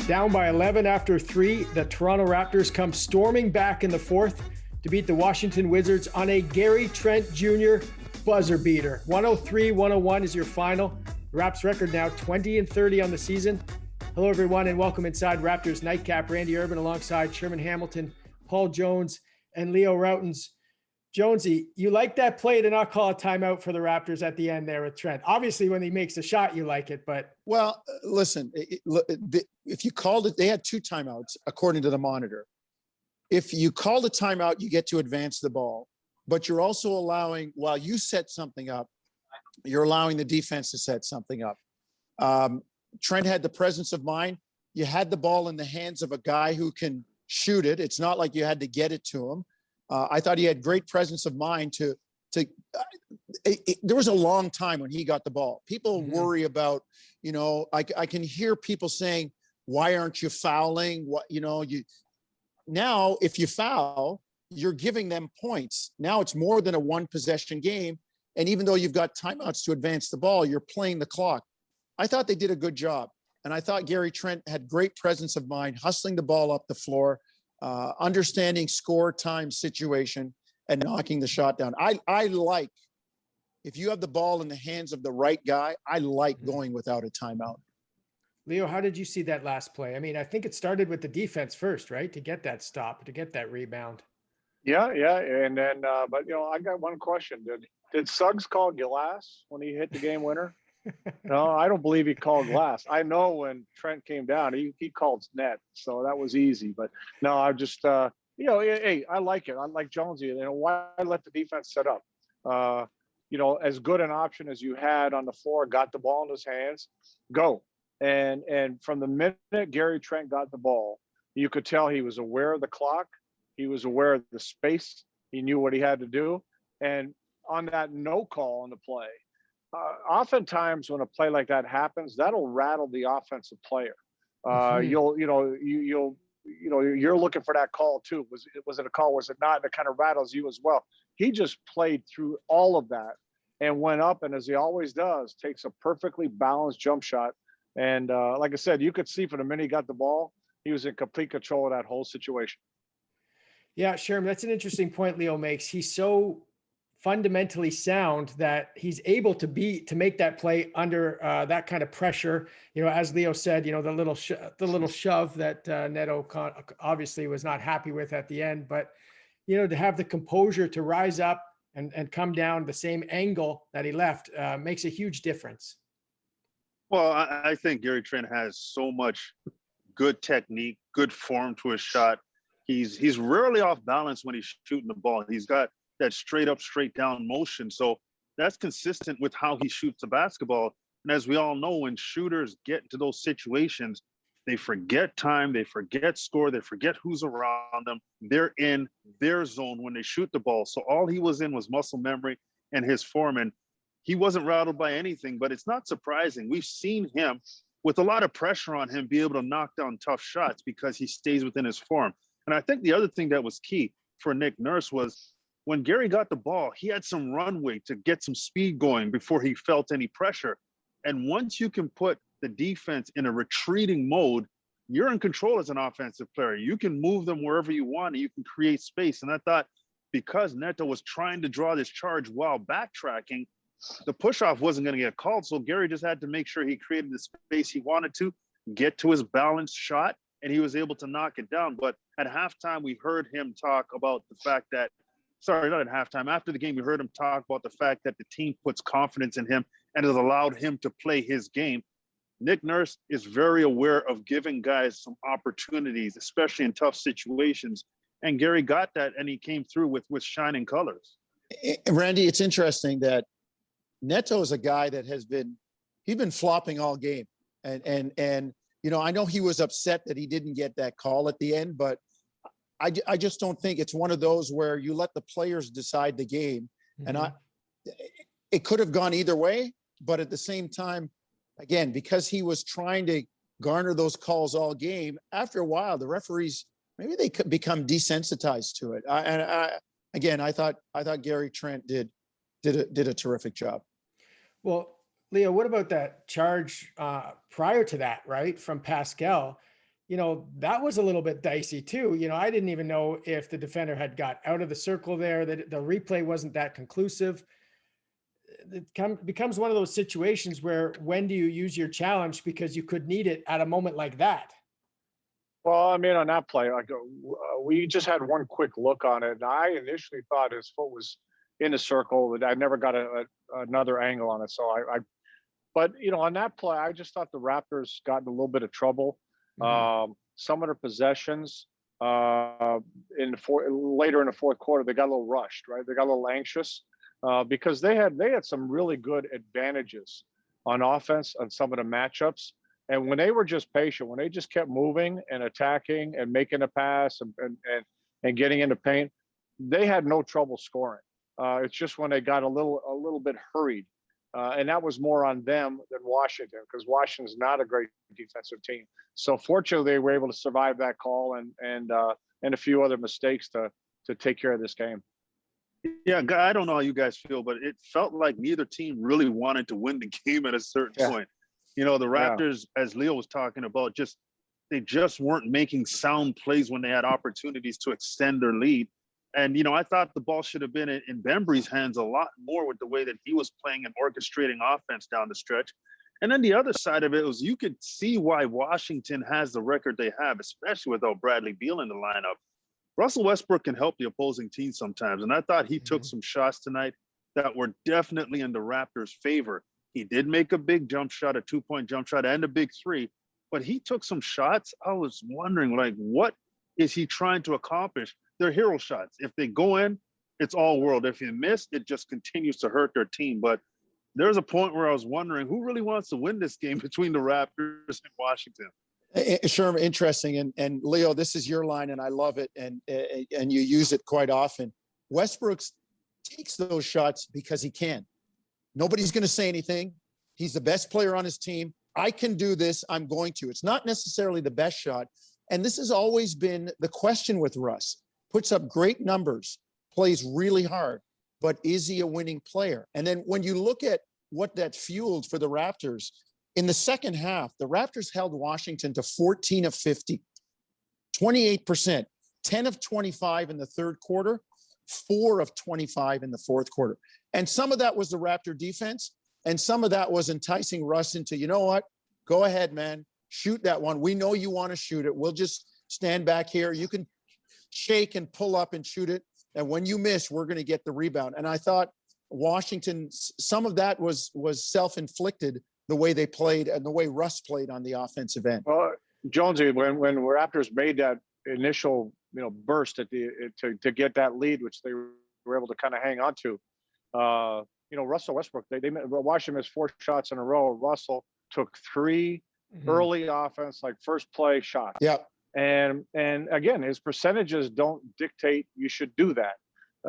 Down by 11 after 3, the Toronto Raptors come storming back in the fourth to beat the Washington Wizards on a Gary Trent Jr. buzzer beater. 103-101 is your final. The Raps record now 20-30 on the season. Hello, everyone, and welcome inside Raptors Night Cap. Randy Urban alongside Sherman Hamilton, Paul Jones, and Leo Rautins. Jonesy, you like that play to not call a timeout for the Raptors at the end there with Trent. Obviously, when he makes a shot, you like it, but... Well, listen, if you called it, they had 2 timeouts, according to the monitor. If you call a timeout, you get to advance the ball, but you're also allowing, while you set something up, you're allowing the defense to set something up. Trent had the presence of mind. You had the ball in the hands of a guy who can shoot it. It's not like you had to get it to him. I thought he had great presence of mind there was a long time when he got the ball. People worry about, I can hear people saying, why aren't you fouling? Now, if you foul, you're giving them points. Now it's more than a 1-possession game. And even though you've got timeouts to advance the ball, you're playing the clock. I thought they did a good job. And I thought Gary Trent had great presence of mind, hustling the ball up the floor, understanding score time situation and knocking the shot down. I like, if you have the ball in the hands of the right guy, I like going without a timeout. Leo, how did you see that last play? I mean, I think it started with the defense first, right? To get that stop, to get that rebound. Yeah. And then, but I got one question. Did Suggs call glass when he hit the game winner? No, I don't believe he called glass. I know when Trent came down, he called net, so that was easy. But no, I just, hey, I like it. I like Jonesy. Why let the defense set up? As good an option as you had on the floor, got the ball in his hands, go. And from the minute Gary Trent got the ball, you could tell he was aware of the clock. He was aware of the space. He knew what he had to do. And on that no call on the play, oftentimes when a play like that happens, that'll rattle the offensive player. You're looking for that call too. Was it a call? Was it not? And it kind of rattles you as well. He just played through all of that and went up, and as he always does, takes a perfectly balanced jump shot. And like I said, you could see from the minute he got the ball, he was in complete control of that whole situation. Yeah, Sherman, that's an interesting point Leo makes. He's so fundamentally sound that he's able to make that play under that kind of pressure. As Leo said, the little shove that Neto obviously was not happy with at the end, but to have the composure to rise up and come down the same angle that he left makes a huge difference. Well, I think Gary Trent has so much good technique, good form to his shot. He's rarely off balance when he's shooting the ball. He's got that straight up, straight down motion. So that's consistent with how he shoots the basketball. And as we all know, when shooters get into those situations, they forget time, they forget score, they forget who's around them. They're in their zone when they shoot the ball. So all he was in was muscle memory and his form. And he wasn't rattled by anything, but it's not surprising. We've seen him with a lot of pressure on him be able to knock down tough shots because he stays within his form. And I think the other thing that was key for Nick Nurse was when Gary got the ball, he had some runway to get some speed going before he felt any pressure. And once you can put the defense in a retreating mode, you're in control as an offensive player. You can move them wherever you want and you can create space. And I thought because Neto was trying to draw this charge while backtracking, the push-off wasn't going to get called. So Gary just had to make sure he created the space he wanted to, get to his balanced shot, and he was able to knock it down. But at halftime, we heard him talk about the fact that, sorry, not at halftime, after the game, we heard him talk about the fact that the team puts confidence in him and has allowed him to play his game. Nick Nurse is very aware of giving guys some opportunities, especially in tough situations. And Gary got that, and he came through with shining colors. Randy, it's interesting that Neto is a guy that he's been flopping all game. And I know he was upset that he didn't get that call at the end, but I just don't think it's one of those where you let the players decide the game. Mm-hmm. And it could have gone either way, but at the same time, again, because he was trying to garner those calls all game, after a while, the referees, maybe they could become desensitized to it. I thought Gary Trent did a terrific job. Well, Leo, what about that charge prior to that, right, from Pascal? that was a little bit dicey too. I didn't even know if the defender had got out of the circle there, that the replay wasn't that conclusive. It becomes one of those situations where when do you use your challenge because you could need it at a moment like that? Well, I mean, on that play, we just had one quick look on it, and I initially thought his foot was in the circle. I never got another angle on it, so but on that play, I just thought the Raptors got in a little bit of trouble. Some of their possessions later in the fourth quarter, they got a little rushed, right? They got a little anxious because they had some really good advantages on offense on some of the matchups. And when they were just patient, when they just kept moving and attacking and making a pass and getting into paint, they had no trouble scoring. It's just when they got a little bit hurried, and that was more on them than Washington, because Washington's not a great defensive team. So fortunately, they were able to survive that call and a few other mistakes to take care of this game. Yeah, I don't know how you guys feel, but it felt like neither team really wanted to win the game at a certain point. The Raptors, as Leo was talking about, they just weren't making sound plays when they had opportunities to extend their lead. And, I thought the ball should have been in Bembry's hands a lot more with the way that he was playing and orchestrating offense down the stretch. And then the other side of it was you could see why Washington has the record they have, especially without Bradley Beal in the lineup. Russell Westbrook can help the opposing team sometimes. And I thought he took some shots tonight that were definitely in the Raptors' favor. He did make a big jump shot, a 2-point jump shot, and a big three, but he took some shots. I was wondering, what is he trying to accomplish? They're hero shots. If they go in, it's all world. If you miss, it just continues to hurt their team. But there's a point where I was wondering who really wants to win this game between the Raptors and Washington. Sherman, interesting. And Leo, this is your line, and I love it, and you use it quite often. Westbrook takes those shots because he can. Nobody's going to say anything. He's the best player on his team. I can do this. I'm going to. It's not necessarily the best shot. And this has always been the question with Russ. Puts up great numbers, plays really hard, but is he a winning player? And then when you look at what that fueled for the Raptors, in the second half, the Raptors held Washington to 14 of 50, 28%, 10 of 25 in the third quarter, 4 of 25 in the fourth quarter. And some of that was the Raptor defense, and some of that was enticing Russ into, you know what? Go ahead, man. Shoot that one. We know you want to shoot it. We'll just stand back here. You can shake and pull up and shoot it. And when you miss, we're going to get the rebound. And I thought Washington, some of that was self-inflicted, the way they played and the way Russ played on the offensive end. Well, Jonesy, when Raptors made that initial burst to get that lead, which they were able to kind of hang on to, Russell Westbrook, Washington missed 4 shots in a row. Russell took 3 early offense, like first play shots. Yeah. And again, his percentages don't dictate you should do that.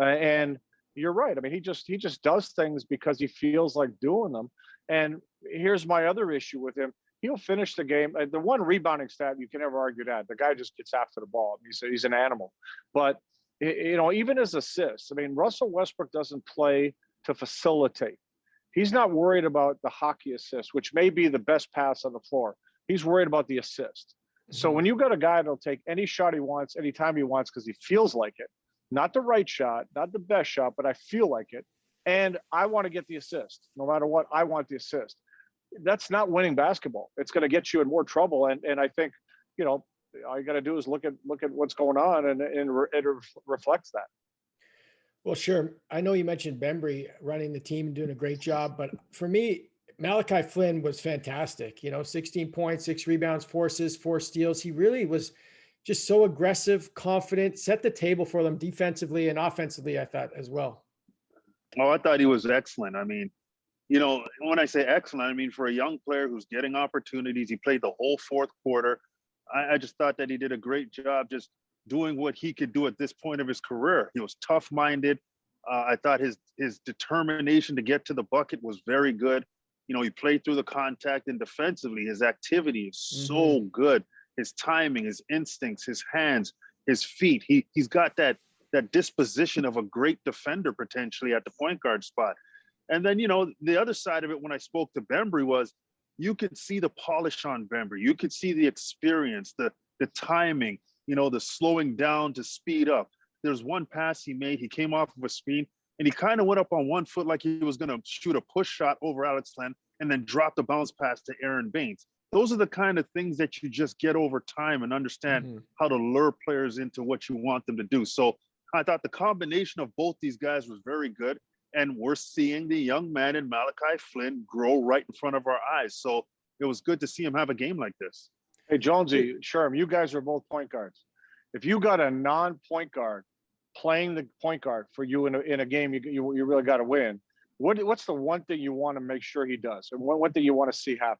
And you're right. I mean, he just does things because he feels like doing them. And here's my other issue with him. He'll finish the game. The one rebounding stat, you can never argue that. The guy just gets after the ball. He's an animal. But, even his assists, I mean, Russell Westbrook doesn't play to facilitate. He's not worried about the hockey assist, which may be the best pass on the floor. He's worried about the assist. So when you got a guy that'll take any shot he wants, anytime he wants, because he feels like it, not the right shot, not the best shot, but I feel like it, and I want to get the assist. No matter what, I want the assist. That's not winning basketball. It's going to get you in more trouble. And I think, all you got to do is look at what's going on, and it reflects that. Well, sure. I know you mentioned Bembry running the team and doing a great job, but for me, Malachi Flynn was fantastic. 16 points, 6 rebounds, 4 assists, 4 steals. He really was just so aggressive, confident, set the table for them defensively and offensively, I thought, as well. Oh, I thought he was excellent. I mean, when I say excellent, I mean, for a young player who's getting opportunities, he played the whole fourth quarter. I just thought that he did a great job just doing what he could do at this point of his career. He was tough-minded. I thought his determination to get to the bucket was very good. He played through the contact, and defensively, his activity is so good. His timing, his instincts, his hands, his feet. He's got that disposition of a great defender potentially at the point guard spot. And then, the other side of it, when I spoke to Bembry, was you could see the polish on Bembry. You could see the experience, the timing, the slowing down to speed up. There's one pass he made. He came off of a screen and he kind of went up on one foot like he was going to shoot a push shot over Alex Len and then drop the bounce pass to Aaron Baines. Those are the kind of things that you just get over time and understand how to lure players into what you want them to do. So I thought the combination of both these guys was very good. And we're seeing the young man in Malachi Flynn grow right in front of our eyes. So it was good to see him have a game like this. Hey, Jonesy, Sherman, you guys are both point guards. If you got a non-point guard playing the point guard for you in a game you really got to win, what's the one thing you want to make sure he does? And one thing you want to see happen?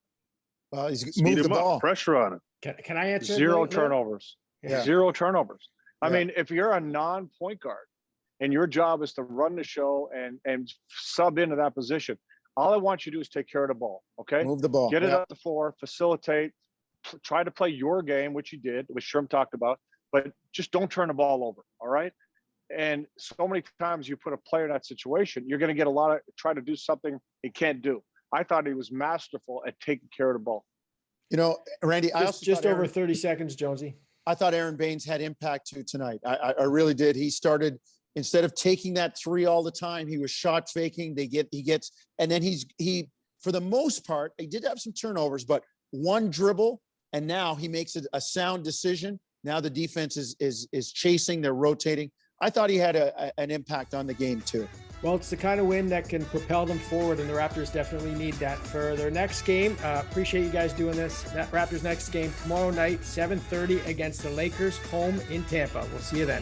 He's moved the ball. Pressure on him. Can I answer? Zero turnovers. Yeah. Zero turnovers. I Yeah. mean, if you're a non-point guard and your job is to run the show and sub into that position, all I want you to do is take care of the ball. Okay. Move the ball. Get it up the floor, facilitate, try to play your game, which you did, which Sherm talked about, but just don't turn the ball over. All right. And so many times you put a player in that situation, you're going to get a lot of try to do something he can't do. I thought he was masterful at taking care of the ball. Randy, just over 30 seconds, Jonesy. I thought Aaron Baines had impact too tonight. I really did. He started, instead of taking that three all the time, he was shot faking. He gets, and then he, for the most part, he did have some turnovers, but one dribble, and now he makes a sound decision. Now the defense is chasing, they're rotating. I thought he had an impact on the game too. Well, it's the kind of win that can propel them forward, and the Raptors definitely need that for their next game. Appreciate you guys doing this. That Raptors next game tomorrow night, 7:30 against the Lakers, home in Tampa. We'll see you then.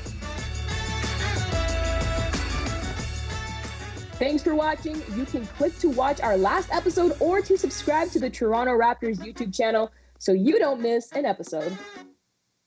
Thanks for watching. You can click to watch our last episode or to subscribe to the Toronto Raptors YouTube channel so you don't miss an episode.